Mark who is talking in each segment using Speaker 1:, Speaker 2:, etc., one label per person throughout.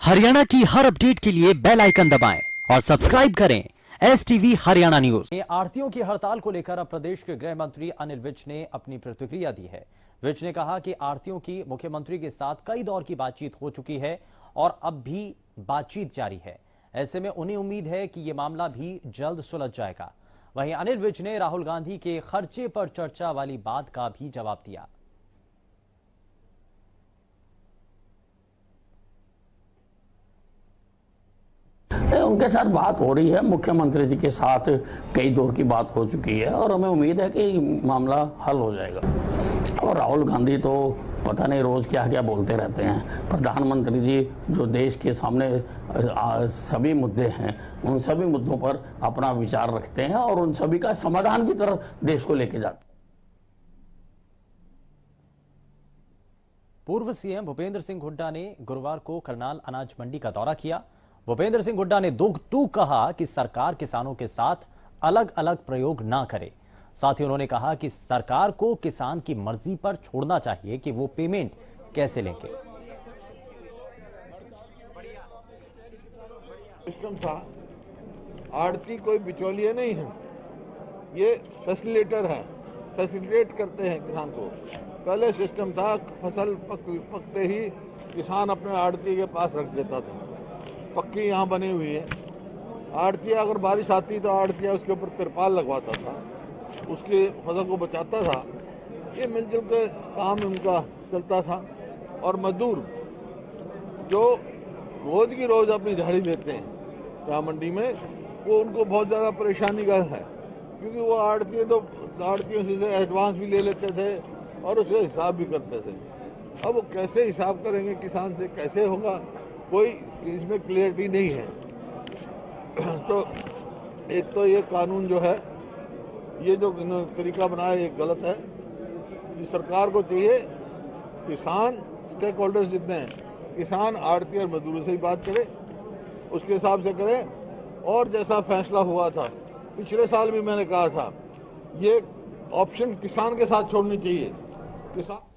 Speaker 1: हरियाणा की हर अपडेट के लिए बेल आइकन दबाएं और सब्सक्राइब करें STV हरियाणा न्यूज।
Speaker 2: आढ़तियों की हड़ताल को लेकर अब प्रदेश के गृह मंत्री अनिल विज ने अपनी प्रतिक्रिया दी है। विज ने कहा कि आढ़तियों की मुख्यमंत्री के साथ कई दौर की बातचीत हो चुकी है और अब भी बातचीत जारी है। ऐसे में उन्हें उम्मीद है कि ये मामला भी जल्द सुलझ जाएगा। वहीं अनिल विज ने राहुल गांधी के खर्चे पर चर्चा वाली बात का भी जवाब दिया।
Speaker 3: उनके साथ बात हो रही है, मुख्यमंत्री जी के साथ कई दौर की बात हो चुकी है और हमें उम्मीद है कि मामला हल हो जाएगा। और राहुल गांधी तो पता नहीं रोज क्या क्या बोलते रहते हैं। प्रधानमंत्री जी जो देश के सामने सभी मुद्दे हैं, उन सभी मुद्दों पर अपना विचार रखते हैं और उन सभी का समाधान की तरफ देश को लेके जाते हैं।
Speaker 2: पूर्व सीएम भूपेंद्र सिंह हुड्डा ने गुरुवार को करनाल अनाज मंडी का दौरा किया। भूपेंद्र सिंह हुड्डा ने दुख टूक कहा कि सरकार किसानों के साथ अलग अलग प्रयोग ना करे। साथ ही उन्होंने कहा कि सरकार को किसान की मर्जी पर छोड़ना चाहिए कि वो पेमेंट कैसे लेंगे।
Speaker 4: सिस्टम था, आड़ती कोई बिचौलिया नहीं है, ये फैसिलिटेटर है, फैसिलिटेट करते हैं किसान को। पहले सिस्टम था फसल पकते ही किसान अपने आड़ती के पास रख देता था, पक्की यहाँ बनी हुई है। आड़तिया अगर बारिश आती तो आड़तिया उसके ऊपर तिरपाल लगवाता था, उसकी फसल को बचाता था। ये मिलजुल के काम उनका चलता था। और मजदूर जो रोज की रोज अपनी दिहाड़ी देते हैं यहाँ मंडी में, वो उनको बहुत ज़्यादा परेशानी का है, क्योंकि वो आड़तिए तो आड़तियों से एडवांस भी ले लेते थे और उसका हिसाब भी करते थे। अब वो कैसे हिसाब करेंगे किसान से, कैसे होगा, कोई इसमें क्लियरिटी नहीं है। तो एक तो ये कानून जो है, ये जो तरीका बनाया ये गलत है। कि सरकार को चाहिए किसान स्टेक होल्डर्स जितने हैं, किसान आड़ती और मजदूरों से ही बात करे, उसके हिसाब से करे। और जैसा फैसला हुआ था पिछले साल भी मैंने कहा था, ये ऑप्शन किसान के साथ छोड़नी चाहिए। किसान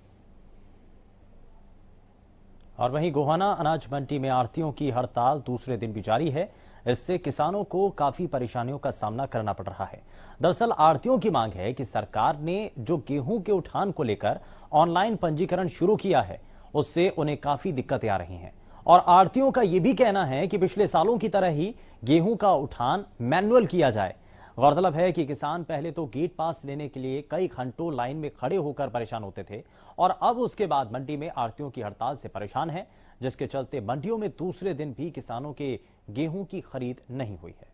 Speaker 2: और वहीं गोहाना अनाज मंडी में आढ़तियों की हड़ताल दूसरे दिन भी जारी है। इससे किसानों को काफी परेशानियों का सामना करना पड़ रहा है। दरअसल आढ़तियों की मांग है कि सरकार ने जो गेहूं के उठान को लेकर ऑनलाइन पंजीकरण शुरू किया है, उससे उन्हें काफी दिक्कतें आ रही हैं। और आढ़तियों का यह भी कहना है कि पिछले सालों की तरह ही गेहूं का उठान मैनुअल किया जाए। गौरतलब है कि किसान पहले तो गेट पास लेने के लिए कई घंटों लाइन में खड़े होकर परेशान होते थे और अब उसके बाद मंडी में आढ़तियों की हड़ताल से परेशान है, जिसके चलते मंडियों में दूसरे दिन भी किसानों के गेहूं की खरीद नहीं हुई है।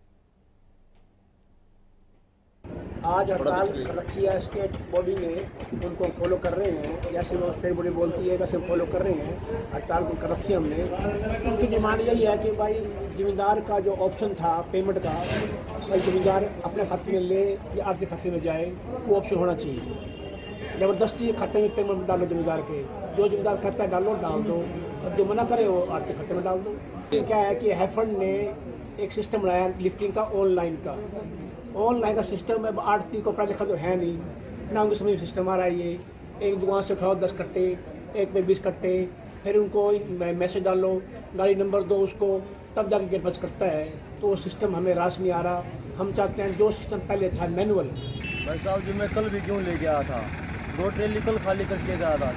Speaker 5: आज हड़ताल रखी है स्टेट बॉडी ने, उनको फॉलो कर रहे हैं, जैसे वो स्टेट बॉडी बोलती है वैसे फॉलो कर रहे हैं। हड़ताल को कर रखी है हमने। उनकी डिमांड यही है कि भाई जमींदार का जो ऑप्शन था पेमेंट का, भाई जमींदार अपने खाते में ले या आर्थिक खाते में जाए, वो ऑप्शन होना चाहिए। जबरदस्ती खाते में पेमेंट डालो जमींदार के, जो जमींदार खाता है डाल दो, और जो मना करे वो आर्थिक खाते में डाल दो। क्या है कि हैफंड ने एक सिस्टम बनाया लिफ्टिंग का, ऑनलाइन का सिस्टम है। आड़ती को पढ़ा लिखा तो है नहीं ना, उनके समय सिस्टम आ रहा है। ये एक दुकान से उठाओ 10 कट्टे, एक में 20 कट्टे, फिर उनको मैसेज डालो, गाड़ी नंबर दो उसको, तब जाके गेट पास करता है। तो वो सिस्टम हमें रास नहीं आ रहा। हम चाहते हैं जो सिस्टम पहले था मैनुअल।
Speaker 6: भाई साहब जी, मैं कल भी क्यों ले गया था, 2 ट्रेली कल खाली करके गया था।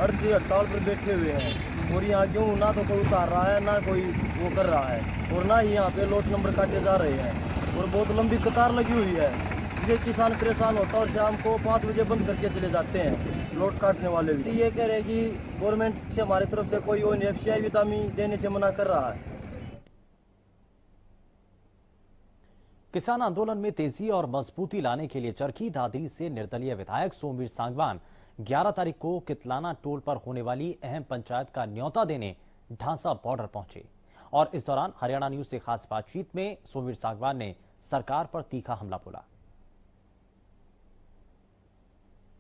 Speaker 6: आड़ती हड़ताल पर बैठे हुए हैं और यहाँ क्यों ना तो कोई उतार रहा है ना कोई वो कर रहा है, और ना ही यहाँ पे लोट नंबर काटे जा रहे हैं और बहुत लंबी कतार लगी हुई है, जिससे किसान परेशान होता है और शाम को 5 बजे बंद करके चले जाते हैं लोट काटने वाले भी। ये कह रहे हैं कि गवर्नमेंट से हमारी तरफ से कोई एफसीआई विटामी देने से मना कर रहा है।
Speaker 2: किसान आंदोलन में तेजी और मजबूती लाने के लिए चरखी दादरी से निर्दलीय विधायक सोमवीर सांगवान 11 तारीख को कितलाना टोल पर होने वाली अहम पंचायत का न्योता देने ढांसा बॉर्डर पहुंचे। और इस दौरान हरियाणा न्यूज से खास बातचीत में सोमवीर सांगवान ने सरकार पर तीखा हमला बोला।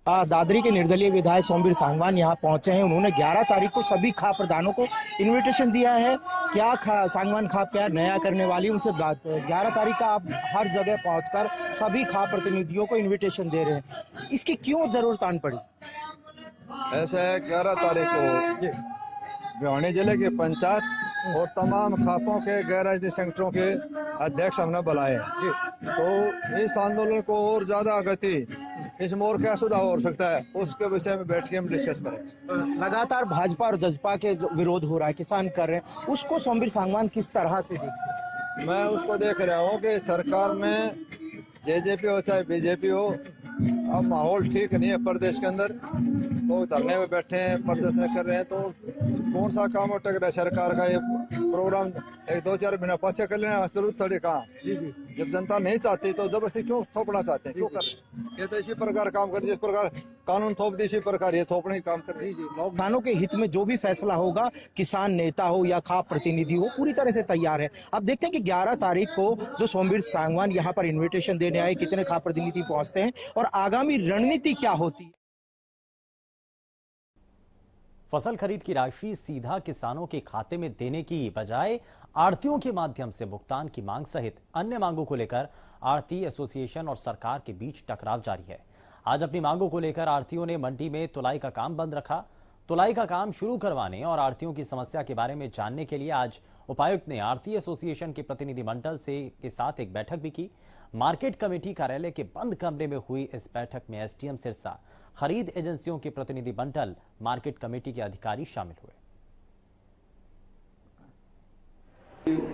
Speaker 7: दादरी के निर्दलीय विधायक सोमवीर सांगवान यहाँ पहुंचे हैं। उन्होंने 11 तारीख को सभी खाप प्रधानों को इनविटेशन दिया है। क्या सांगवान खाप क्या नया करने वाली, उनसे 11 तारीख का आप हर जगह पहुंचकर सभी खाप प्रतिनिधियों को इनविटेशन दे रहे हैं। इसकी क्यों जरूरत आन पड़ी?
Speaker 8: ऐसा है, 11 तारीख को भिवानी जिले के पंचायत और तमाम खापों के गैर राजनीतिक संगठनों के अध्यक्ष हमने बुलाए हैं। तो इस आंदोलन को और ज्यादा गति इसमें और क्या सुधार हो सकता है, उसके विषय में बैठ के हम डिस्कस करें।
Speaker 7: लगातार भाजपा और जसपा के जो विरोध हो रहा है, किसान कर रहे हैं, उसको सोमवीर सांगवान किस तरह से देखते हैं?
Speaker 8: मैं उसको देख रहा हूँ कि सरकार में जेजेपी हो चाहे बीजेपी हो, अब माहौल ठीक नहीं है प्रदेश के अंदर। तो धरने में बैठे हैं, प्रदर्शन कर रहे हैं, तो कौन सा काम अटक रहा है सरकार का? ये प्रोग्राम 1-2-4 महीना पीछे कर लेना जरूरत थोड़ी कहाँ। जब जनता नहीं चाहती तो जबरदस्ती क्यों थोपना चाहते हैं, क्यों कर रहे हैं? ये तो इसी प्रकार काम कर, जिस प्रकार कानून थोप दी इसी प्रकार ये थोपने ही काम कर रही है।
Speaker 7: किसानों के हित में जो भी फैसला होगा, किसान नेता हो या खाप प्रतिनिधि हो, पूरी तरह से तैयार है। अब देखते हैं कि 11 तारीख को जो सोमवीर सांगवान यहाँ पर इन्विटेशन देने आए, कितने खाप प्रतिनिधि पहुंचते हैं और आगामी रणनीति क्या होती है।
Speaker 2: फसल खरीद की राशि सीधा किसानों के खाते में देने की बजाय आढ़तियों के माध्यम से भुगतान की मांग सहित अन्य मांगों को लेकर आढ़ती एसोसिएशन और सरकार के बीच टकराव जारी है। आज अपनी मांगों को लेकर आढ़तियों ने मंडी में तुलाई का काम बंद रखा। तुलाई का काम शुरू करवाने और आढ़तियों की समस्या के बारे में जानने के लिए आज उपायुक्त ने आढ़ती एसोसिएशन के प्रतिनिधिमंडल के साथ एक बैठक भी की। मार्केट कमेटी कार्यालय के बंद कमरे में हुई इस बैठक में एसडीएम सिरसा, खरीद एजेंसियों के प्रतिनिधिमंडल, मार्केट कमेटी के अधिकारी शामिल हुए।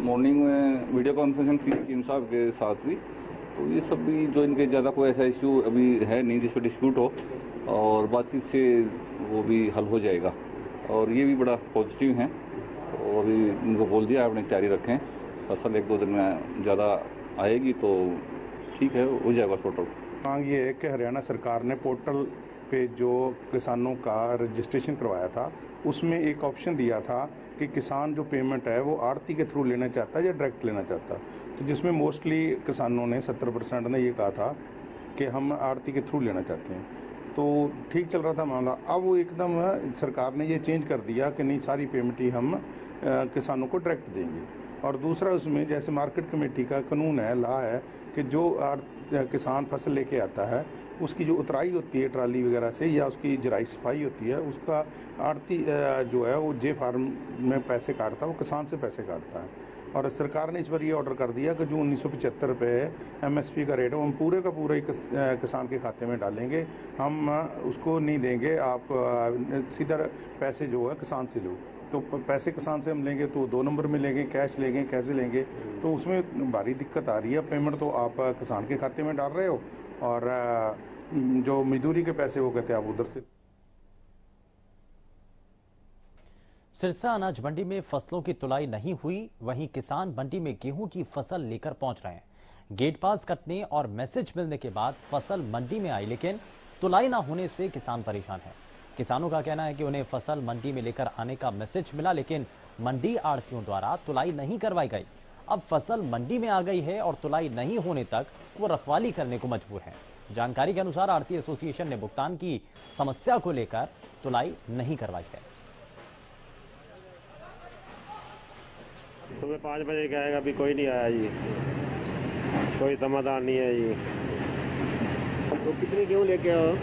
Speaker 9: मॉर्निंग में वीडियो कॉन्फ्रेंसिंग सीएम साहब के साथ हुई, तो ये सब भी जो इनके ज़्यादा कोई ऐसा इश्यू अभी है नहीं जिस पर डिस्प्यूट हो, और बातचीत से वो भी हल हो जाएगा। और ये भी बड़ा पॉजिटिव है, तो अभी इनको बोल दिया अपनी तैयारी रखें, फसल 1-2 दिन में ज़्यादा आएगी तो ठीक है, हो जाएगा सॉर्ट आउट।
Speaker 10: मांग ये है कि हरियाणा सरकार ने पोर्टल पे जो किसानों का रजिस्ट्रेशन करवाया था, उसमें एक ऑप्शन दिया था कि किसान जो पेमेंट है वो आढ़ती के थ्रू लेना चाहता है या डायरेक्ट लेना चाहता है। तो जिसमें मोस्टली किसानों ने 70% ने ये कहा था कि हम आढ़ती के थ्रू लेना चाहते हैं। तो ठीक चल रहा था मामला। अब वो एकदम सरकार ने ये चेंज कर दिया कि नहीं, सारी पेमेंट ही हम किसानों को डायरेक्ट देंगे। और दूसरा, उसमें जैसे मार्केट कमेटी का कानून है, ला है कि जो किसान फसल लेके आता है उसकी जो उतराई होती है ट्राली वगैरह से या उसकी जराई सफाई होती है, उसका आढ़ती जो है वो जे फार्म में पैसे काटता है, वो किसान से पैसे काटता है। और सरकार ने इस बार ये ऑर्डर कर दिया कि जो 1975 रुपये एमएसपी का रेट है, हम पूरे का पूरा ही किसान के खाते में डालेंगे, हम उसको नहीं देंगे, आप सीधा पैसे जो है किसान से लो। तो पैसे किसान से हम लेंगे तो 2 नंबर में लेंगे, कैश लेंगे, कैसे लेंगे, तो उसमें भारी दिक्कत आ रही है। पेमेंट तो आप किसान के खाते में डाल रहे हो और जो मजदूरी के पैसे वो कहते हैं आप उधर से।
Speaker 2: सिरसा अनाज मंडी में फसलों की तुलाई नहीं हुई, वहीं किसान मंडी में गेहूं की फसल लेकर पहुंच रहे हैं। गेट पास कटने और मैसेज मिलने के बाद फसल मंडी में आई, लेकिन तुलाई ना होने से किसान परेशान है। किसानों का कहना है कि उन्हें फसल मंडी में लेकर आने का मैसेज मिला, लेकिन मंडी आढ़तियों द्वारा तुलाई नहीं करवाई गई। अब फसल मंडी में आ गई है और तुलाई नहीं होने तक वो रखवाली करने को मजबूर हैं। जानकारी के अनुसार आढ़ती एसोसिएशन ने भुगतान की समस्या को लेकर तुलाई नहीं करवाई है।
Speaker 11: सुबह 5 बजे क्या आएगा, अभी कोई नहीं आया जी, कोई समाधान नहीं है जी।
Speaker 5: तो कितनी गेहूँ लेके आओ?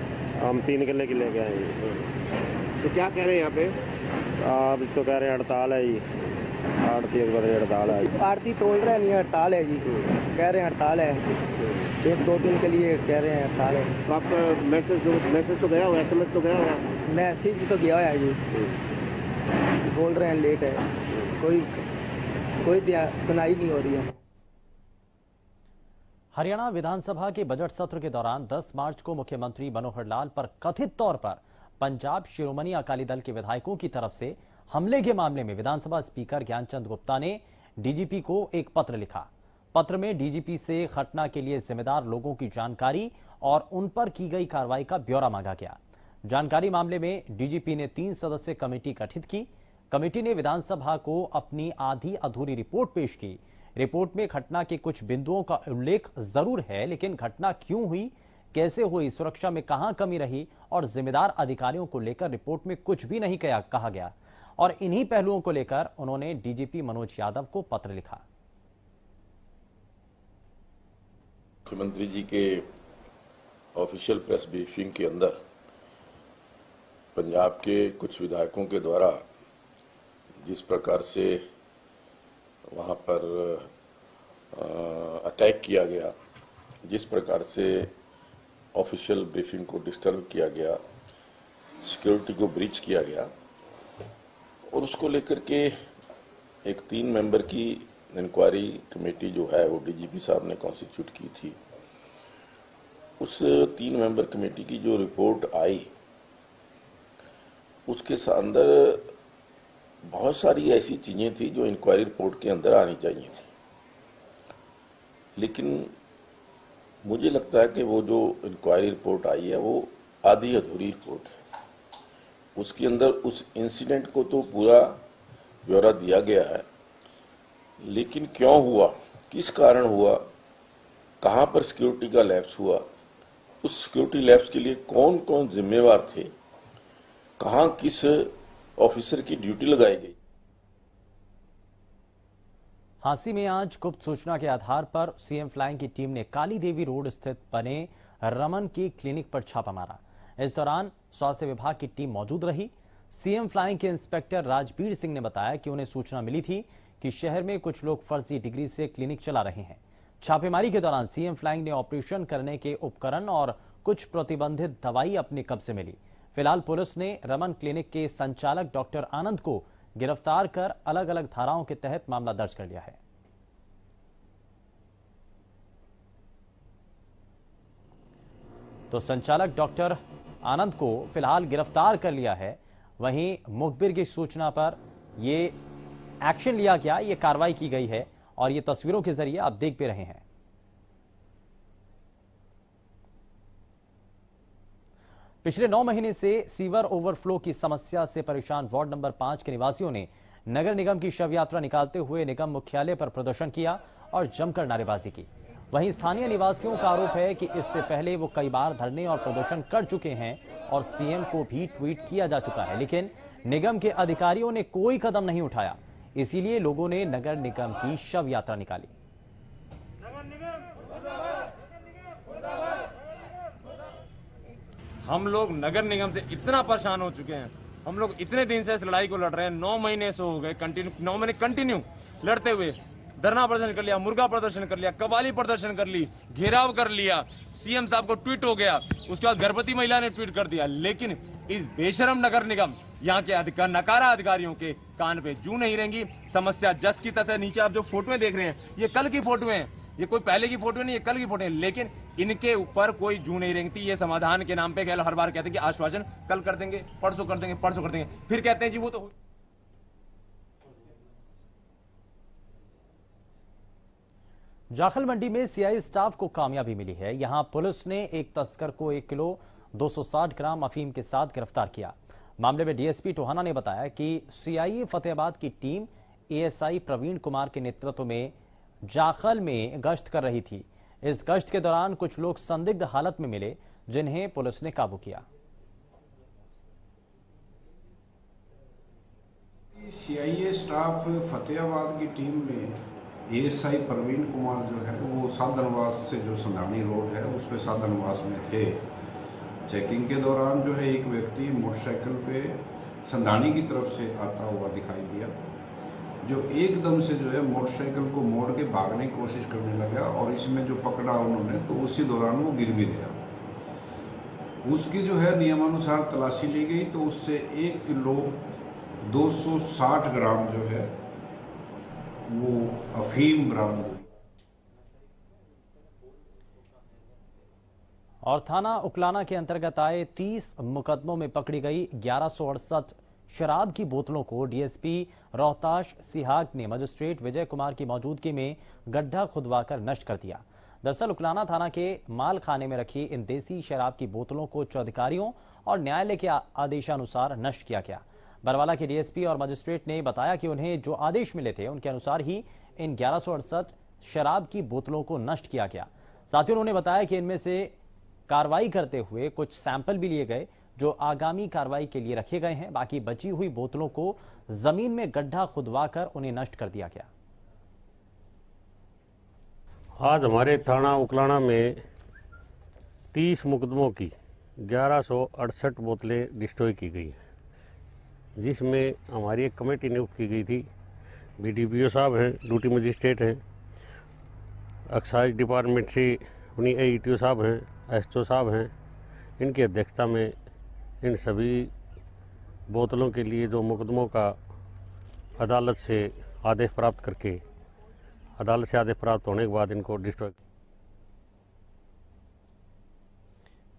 Speaker 11: हम 3 किले की लेके आए जी।
Speaker 5: तो क्या कह रहे हैं यहाँ पे?
Speaker 11: आप तो कह रहे हैं हड़ताल है जी, आढ़ती हड़ताल है।
Speaker 5: आढ़ती तोड़ रहे नहीं, हड़ताल है जी, कह रहे हैं हड़ताल है, 1-2 दिन के लिए कह रहे हैं हड़ताल है। तो आपका मैसेज तो गया हुआ, SMS तो गया हुआ? मैसेज तो गया है जी, बोल रहे हैं लेट है, कोई सुनाई नहीं हो रही है।
Speaker 2: हरियाणा विधानसभा के बजट सत्र के दौरान 10 मार्च को मुख्यमंत्री मनोहर लाल पर कथित तौर पर पंजाब शिरोमणि अकाली दल के विधायकों की तरफ से हमले के मामले में विधानसभा स्पीकर ज्ञानचंद गुप्ता ने डीजीपी को एक पत्र लिखा। पत्र में डीजीपी से घटना के लिए जिम्मेदार लोगों की जानकारी और उन पर की गई कार्रवाई का ब्यौरा मांगा गया। जानकारी मामले में डीजीपी ने 3 सदस्यीय कमेटी गठित की। कमेटी ने विधानसभा को अपनी आधी अधूरी रिपोर्ट पेश की। रिपोर्ट में घटना के कुछ बिंदुओं का उल्लेख जरूर है, लेकिन घटना क्यों हुई, कैसे हुई, सुरक्षा में कहां कमी रही और जिम्मेदार अधिकारियों को लेकर रिपोर्ट में कुछ भी नहीं कहा गया। और इन्हीं पहलुओं को लेकर उन्होंने डीजीपी मनोज यादव को पत्र लिखा।
Speaker 12: मुख्यमंत्री जी के ऑफिशियल प्रेस ब्रीफिंग के अंदर पंजाब के कुछ विधायकों के द्वारा जिस प्रकार से वहाँ पर अटैक किया गया, जिस प्रकार से ऑफिशियल ब्रीफिंग को डिस्टर्ब किया गया, सिक्योरिटी को ब्रीच किया गया, और उसको लेकर के एक 3 मेंबर की इंक्वायरी कमेटी जो है वो डीजीपी साहब ने कॉन्स्टिट्यूट की थी। उस 3 मेंबर कमेटी की जो रिपोर्ट आई उसके अंदर बहुत सारी ऐसी चीजें थी जो इंक्वायरी रिपोर्ट के अंदर आनी चाहिए थी, लेकिन मुझे लगता है कि वो जो इंक्वायरी रिपोर्ट आई है वो आधी अधूरी रिपोर्ट है। उसके अंदर उस इंसिडेंट को तो पूरा ब्यौरा दिया गया है, लेकिन क्यों हुआ, किस कारण हुआ, कहां पर सिक्योरिटी का लैप्स हुआ, उस सिक्योरिटी लैप्स के लिए कौन कौन जिम्मेवार थे, कहां किस ऑफिसर की ड्यूटी लगाई गई।
Speaker 2: हांसी में आज गुप्त सूचना के आधार पर सीएम फ्लाइंग की टीम ने काली देवी रोड स्थित बने रमन की क्लिनिक पर छापा मारा। इस दौरान स्वास्थ्य विभाग की टीम मौजूद रही। सीएम फ्लाइंग के इंस्पेक्टर राजबीर सिंह ने बताया कि उन्हें सूचना मिली थी कि शहर में कुछ लोग फर्जी डिग्री से क्लिनिक चला रहे हैं। छापेमारी के दौरान सीएम फ्लाइंग ने ऑपरेशन करने के उपकरण और कुछ प्रतिबंधित दवाई अपने कब्जे में ली। फिलहाल पुलिस ने रमन क्लिनिक के संचालक डॉक्टर आनंद को गिरफ्तार कर अलग अलग धाराओं के तहत मामला दर्ज कर लिया है। तो संचालक डॉक्टर आनंद को फिलहाल गिरफ्तार कर लिया है। वहीं मुखबिर की सूचना पर यह एक्शन लिया गया, ये कार्रवाई की गई है और ये तस्वीरों के जरिए आप देख भी रहे हैं। पिछले 9 महीने से सीवर ओवरफ्लो की समस्या से परेशान वार्ड नंबर 5 के निवासियों ने नगर निगम की शव यात्रा निकालते हुए निगम मुख्यालय पर प्रदर्शन किया और जमकर नारेबाजी की। वहीं स्थानीय निवासियों का आरोप है कि इससे पहले वो कई बार धरने और प्रदर्शन कर चुके हैं और सीएम को भी ट्वीट किया जा चुका है, लेकिन निगम के अधिकारियों ने कोई कदम नहीं उठाया। इसीलिए लोगों ने नगर निगम की शव यात्रा निकाली।
Speaker 13: हम लोग नगर निगम से इतना परेशान हो चुके हैं, हम लोग इतने दिन से इस लड़ाई को लड़ रहे हैं, 9 महीने से हो गए, 9 महीने कंटिन्यू लड़ते हुए। धरना प्रदर्शन कर लिया, मुर्गा प्रदर्शन कर लिया, कबाली प्रदर्शन कर ली, घेराव कर लिया, सीएम साहब को ट्वीट हो गया, उसके बाद गर्भवती महिला ने ट्वीट कर दिया, लेकिन इस बेशरम नगर निगम यहाँ के नकारा अधिकारियों के कान पे जू नहीं रहेंगी। समस्या जस की तस है। नीचे आप जो फोटोएं देख रहे हैं ये कल की फोटो है, ये कोई पहले की फोटो नहीं, ये कल की फोटो है, लेकिन इनके ऊपर कोई जू नहीं रेंगती। ये समाधान के नाम पे हर बार कहते हैं कि आश्वासन कल कर देंगे, परसों कर देंगे, परसों कर देंगे, फिर कहते हैं जी वो तो।
Speaker 2: जाखल मंडी में सीआई स्टाफ को कामयाबी मिली है। यहां पुलिस ने एक तस्कर को 1 किलो 260 ग्राम अफीम के साथ गिरफ्तार किया। मामले में डीएसपी टोहाना ने बताया कि सीआईए फतेहाबाद की टीम एएसआई प्रवीण कुमार के नेतृत्व में जाखल में गश्त कर रही थी। इस गश्त के दौरान कुछ लोग संदिग्ध हालत में मिले, जिन्हें पुलिस ने काबू किया।
Speaker 14: सीआईए स्टाफ फतेहाबाद की टीम में एएसआई प्रवीण कुमार जो है वो साधनवास से जो संधानी रोड है उस पे साधनवास में थे। चेकिंग के दौरान जो है एक व्यक्ति मोटरसाइकिल पे संधानी की तरफ से आता हुआ दिखाई दिया, जो एकदम से जो है मोटरसाइकिल को मोड़ के भागने की कोशिश करने लगा और इसमें जो पकड़ा उन्होंने तो उसी दौरान वो गिर भी गया। उसकी जो है नियमानुसार तलाशी ली गई तो उससे 1 किलो 260 ग्राम जो है वो अफीम बरामद हुई।
Speaker 2: और थाना उकलाना के अंतर्गत आए 30 मुकदमों में पकड़ी गई 1168 शराब की बोतलों को डीएसपी रोहताश सिहाग ने मजिस्ट्रेट विजय कुमार की मौजूदगी में गड्ढा खुदवाकर नष्ट कर दिया। दरअसल उकलाना थाना के माल खाने में रखी इन देसी शराब की बोतलों को उच्च अधिकारियों और न्यायालय के आदेशानुसार नष्ट किया गया। बरवाला के डीएसपी और मजिस्ट्रेट ने बताया कि उन्हें जो आदेश मिले थे उनके अनुसार ही इन 1168 शराब की बोतलों को नष्ट किया गया। साथ ही उन्होंने बताया कि इनमें से कार्रवाई करते हुए कुछ सैंपल भी लिए गए जो आगामी कार्रवाई के लिए रखे गए हैं। बाकी बची हुई बोतलों को जमीन में गड्ढा खुदवाकर उन्हें नष्ट कर दिया गया।
Speaker 15: आज हमारे थाना उकलाना में 30 मुकदमों की 1168 बोतलें डिस्ट्रॉय की गई हैं, जिसमें हमारी एक कमेटी नियुक्त की गई थी BDPO साहब हैं, ड्यूटी मजिस्ट्रेट हैं, एक्साइज डिपार्टमेंट से उन्हीं AETO साहब हैं, SO साहब हैं। इनकी अध्यक्षता में इन सभी बोतलों के लिए जो मुकदमों का अदालत से आदेश प्राप्त करके अदालत से आदेश प्राप्त होने के बाद इनको डिस्ट्रॉय।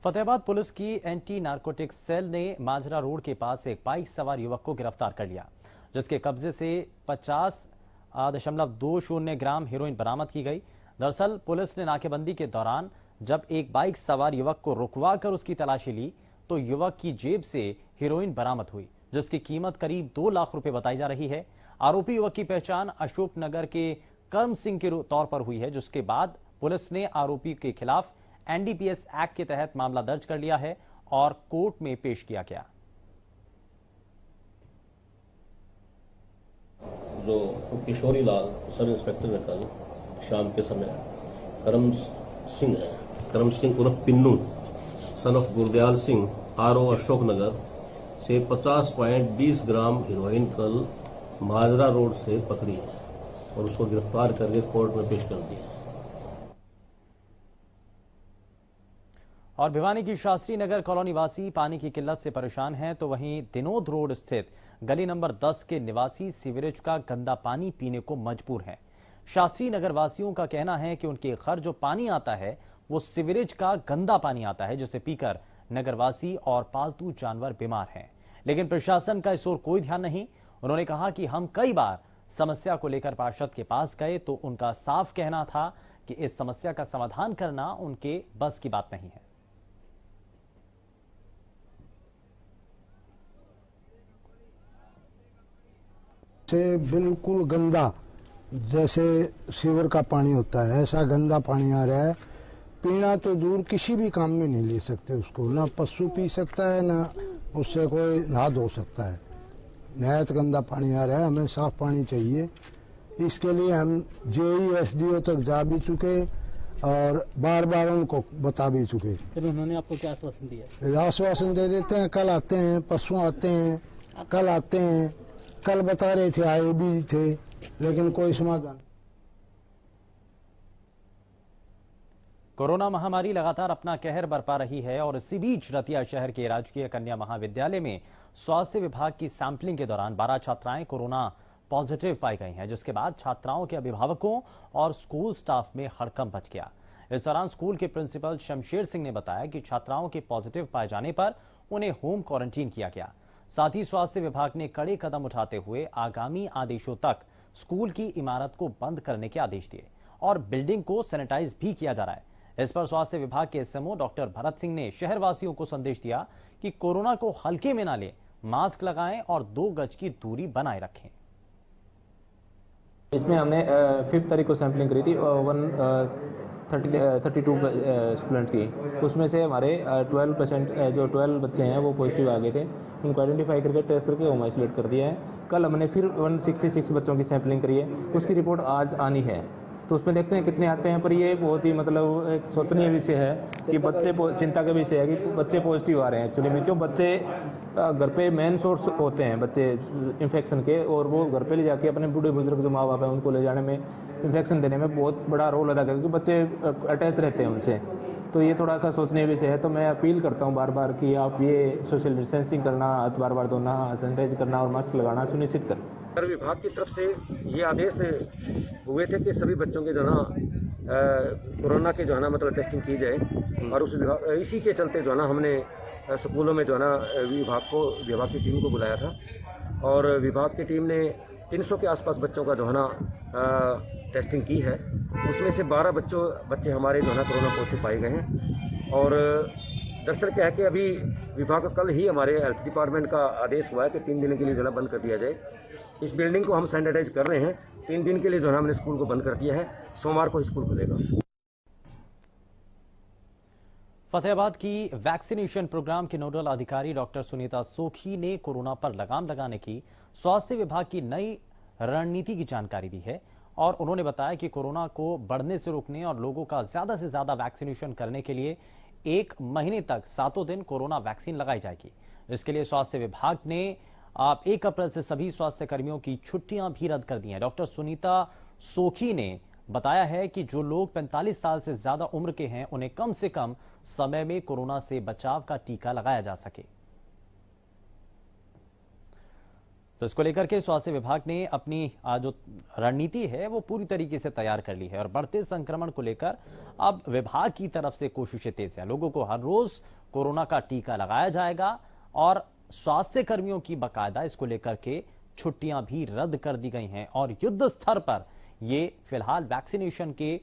Speaker 2: फतेहाबाद पुलिस की एंटी नारकोटिक्स सेल ने माजरा रोड के पास एक बाइक सवार युवक को गिरफ्तार कर लिया, जिसके कब्जे से 50.20 ग्राम हेरोइन बरामद की गई। दरअसल पुलिस ने नाकेबंदी के दौरान जब एक बाइक सवार युवक को रुकवा कर उसकी तलाशी ली तो युवक की जेब से हेरोइन बरामद हुई, जिसकी कीमत करीब 2 लाख रुपए बताई जा रही है। आरोपी युवक की पहचान अशोक नगर के कर्म सिंह के तौर पर हुई है, जिसके बाद पुलिस ने आरोपी के खिलाफ NDPS एक्ट के तहत मामला दर्ज कर लिया है और कोर्ट में पेश किया गया।
Speaker 16: जो किशोरी लाल सब इंस्पेक्टर ने कल शाम के समय करम सिंह उर्फ Pinnu son of Gurdayal Singh RO Ashok Nagar से 50.20 ग्राम हीरोइन कल माजरा रोड से पकड़ी है और उसको गिरफ्तार करके कोर्ट में पेश कर दिया।
Speaker 2: और भिवानी की शास्त्री नगर कॉलोनी वासी पानी की किल्लत से परेशान हैं, तो वहीं दिनोद रोड स्थित गली नंबर 10 के निवासी सीवरेज का गंदा पानी पीने को मजबूर हैं। शास्त्री नगर वासियों का कहना है कि उनके घर जो पानी आता है वो सीवरेज का गंदा पानी आता है, जिसे पीकर नगरवासी और पालतू जानवर बीमार हैं। लेकिन प्रशासन का इस ओर कोई ध्यान नहीं। उन्होंने कहा कि हम कई बार समस्या को लेकर पार्षद के पास गए तो उनका साफ कहना था कि इस समस्या का समाधान करना उनके बस की बात नहीं है।
Speaker 17: से बिल्कुल गंदा, जैसे सीवर का पानी होता है ऐसा गंदा पानी आ रहा है। पीना तो दूर, किसी भी काम में नहीं ले सकते उसको, ना पशु पी सकता है ना उससे कोई नहा धो सकता है। नहायत गंदा पानी आ रहा है, हमें साफ पानी चाहिए। इसके लिए हम JE SDO तक जा भी चुके और बार बार उनको बता भी चुके।
Speaker 18: फिर उन्होंने आपको क्या आश्वासन दिया?
Speaker 17: आश्वासन दे देते हैं, कल आते हैं, परसों आते हैं, कल आते हैं। कल बता रहे थे, आए भी थे, लेकिन कोई समाधान।
Speaker 2: कोरोना महामारी लगातार अपना कहर बरपा रही है और इसी बीच रतिया शहर के राजकीय कन्या महाविद्यालय में स्वास्थ्य विभाग की सैंपलिंग के दौरान 12 छात्राएं कोरोना पॉजिटिव पाई गई हैं, जिसके बाद छात्राओं के अभिभावकों और स्कूल स्टाफ में हड़कंप मच गया। इस दौरान स्कूल के प्रिंसिपल शमशेर सिंह ने बताया कि छात्राओं के पॉजिटिव पाए जाने पर उन्हें होम क्वारंटीन किया गया। साथ ही स्वास्थ्य विभाग ने कड़े कदम उठाते हुए आगामी आदेशों तक स्कूल की इमारत को बंद करने के आदेश दिए और बिल्डिंग को सैनिटाइज भी किया जा रहा है। इस पर स्वास्थ्य विभाग के SMO डॉक्टर भरत सिंह ने शहरवासियों को संदेश दिया कि कोरोना को हल्के में ना लें, मास्क लगाएं और 2 गज की दूरी बनाए रखें।
Speaker 19: इसमें हमने 5 तारीख को सैंपलिंग करी थी 32 स्टूडेंट की। उसमें से हमारे 12% जो 12 बच्चे हैं वो पॉजिटिव आ गए थे। उनको आइडेंटिफाई करके टेस्ट करके होम आइसोलेट कर दिया है। कल हमने फिर 166 बच्चों की सैंपलिंग करी है, उसकी रिपोर्ट आज आनी है, तो उसमें देखते हैं कितने आते हैं। पर ये बहुत ही मतलब एक सोचनीय विषय है कि बच्चे, चिंता का विषय है कि बच्चे पॉजिटिव आ रहे हैं एक्चुअली में। क्यों? बच्चे घर पे मेन सोर्स होते हैं बच्चे इन्फेक्शन के, और वो घर पे ले जाके अपने बूढ़े बुजुर्ग जो माँ बाप हैं उनको ले जाने में, इन्फेक्शन देने में बहुत बड़ा रोल अदा करते हैं, क्योंकि बच्चे अटैच रहते हैं उनसे। तो ये थोड़ा सा सोचनीय विषय है। तो मैं अपील करता हूँ बार बार कि आप ये सोशल डिस्टेंसिंग करना, हाथ बार बार धोना, सैनिटाइज करना और मास्क लगाना सुनिश्चित करें।
Speaker 20: विभाग की तरफ से ये आदेश हुए थे कि सभी बच्चों के जो ना कोरोना के जो है ना मतलब टेस्टिंग की जाए, और उस इसी के चलते जो है ना हमने स्कूलों में जो है ना विभाग की टीम को बुलाया था, और विभाग की टीम ने 300 के आसपास बच्चों का जो है ना टेस्टिंग की है। उसमें से 12 बच्चे हमारे जो है ना कोरोना पॉजिटिव पाए गए हैं। और दरअसल क्या है कि अभी विभाग कल ही हमारे हेल्थ डिपार्टमेंट का आदेश हुआ है कि 3 दिन के लिए जो है बंद कर दिया जाए। इस बिल्डिंग को हम सैनिटाइज कर रहे हैं। 3 दिन के लिए जो है हमने स्कूल को बंद कर दिया है। सोमवार को स्कूल खुलेगा।
Speaker 2: फतेहाबाद की वैक्सीनेशन प्रोग्राम के नोडल अधिकारी डॉक्टर सुनीता सोखी ने कोरोना पर लगाम लगाने की स्वास्थ्य विभाग की नई रणनीति की जानकारी दी है, और उन्होंने बताया कि कोरोना को बढ़ने से रोकने और लोगों का ज्यादा से ज्यादा वैक्सीनेशन करने के लिए 1 महीने तक 7 दिन कोरोना वैक्सीन लगाई जाएगी। इसके लिए स्वास्थ्य विभाग ने आप 1 अप्रैल से सभी स्वास्थ्य कर्मियों की छुट्टियां भी रद्द कर दी हैं। डॉक्टर सुनीता सोखी ने बताया है कि जो लोग 45 साल से ज्यादा उम्र के हैं उन्हें कम से कम समय में कोरोना से बचाव का टीका लगाया जा सके। तो इसको लेकर के स्वास्थ्य विभाग ने अपनी जो रणनीति है वो पूरी तरीके से तैयार कर ली है और बढ़ते संक्रमण को लेकर अब विभाग की तरफ से कोशिशें तेज हैं। लोगों को हर रोज कोरोना का टीका लगाया जाएगा और स्वास्थ्य कर्मियों की बाकायदा इसको लेकर के छुट्टियां भी रद्द कर दी गई हैं और युद्ध स्तर पर ये फिलहाल वैक्सीनेशन के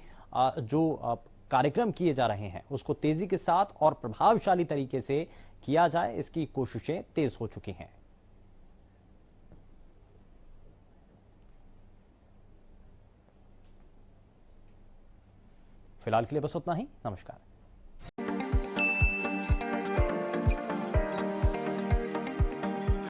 Speaker 2: जो कार्यक्रम किए जा रहे हैं उसको तेजी के साथ और प्रभावशाली तरीके से किया जाए, इसकी कोशिशें तेज हो चुकी हैं। फिलहाल के लिए बस उतना ही। नमस्कार।